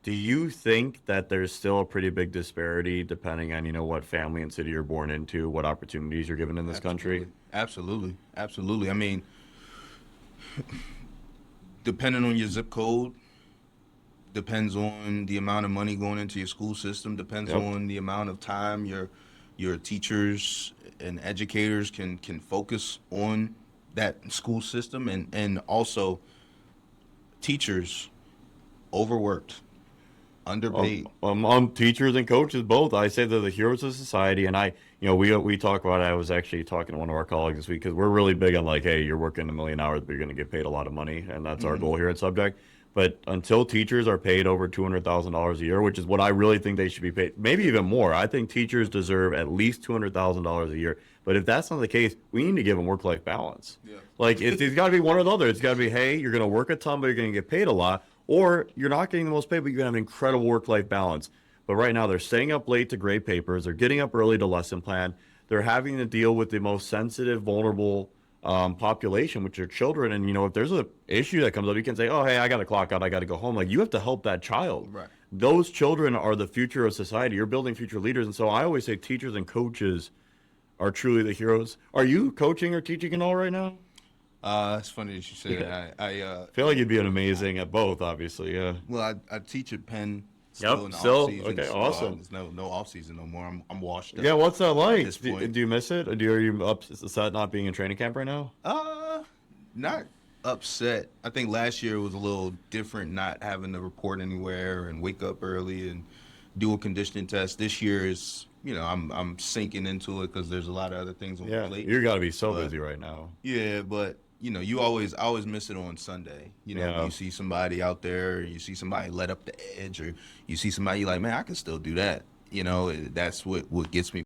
Do you think that there's still a pretty big disparity depending on, what family and city you're born into, what opportunities you're given in this country? Absolutely. Absolutely. Absolutely. I mean, depending on your zip code, depends on the amount of money going into your school system, depends Yep. on the amount of time your teachers and educators can focus on that school system, and also teachers overworked, underpaid. Teachers and coaches both. I say they're the heroes of society, and we talk about it. I was actually talking to one of our colleagues this week because we're really big on like, hey, you're working a million hours, but you're going to get paid a lot of money, and that's our Hmm. goal here at Subject. But until teachers are paid over $200,000 a year, which is what I really think they should be paid, maybe even more. I think teachers deserve at least $200,000 a year. But if that's not the case, we need to give them work-life balance. Yeah. Like it's got to be one or the other. It's got to be, hey, you're going to work a ton, but you're going to get paid a lot, or you're not getting the most pay, but you're going to have an incredible work-life balance. But right now, they're staying up late to grade papers. They're getting up early to lesson plan. They're having to deal with the most sensitive, vulnerable population, which are children. And if there's an issue that comes up, you can say, "Oh, hey, I got to clock out. I got to go home." Like you have to help that child. Right. Those children are the future of society. You're building future leaders, and so I always say teachers and coaches are truly the heroes. Are you coaching or teaching at all right now? It's funny that you say Yeah. that. I feel like you'd be an amazing at both, obviously. Yeah. Well, I teach at Penn still Yep. in the off Still. season. Okay. Well, Awesome. there's no off season no more. I'm washed up Yeah. What's that at like? this Do, point. do you miss it? Are you upset not being in training camp right now? Uh, Not upset. I think last year was a little different, not having to report anywhere and wake up early and do a conditioning test. This year is, I'm sinking into it because there's a lot of other things on my Yeah. plate. You got to be so But busy right now. yeah, but I always miss it on Sunday. When Yeah. you see somebody out there, you see somebody let up the edge, or you see somebody you're like, man, I can still do that. That's what gets me.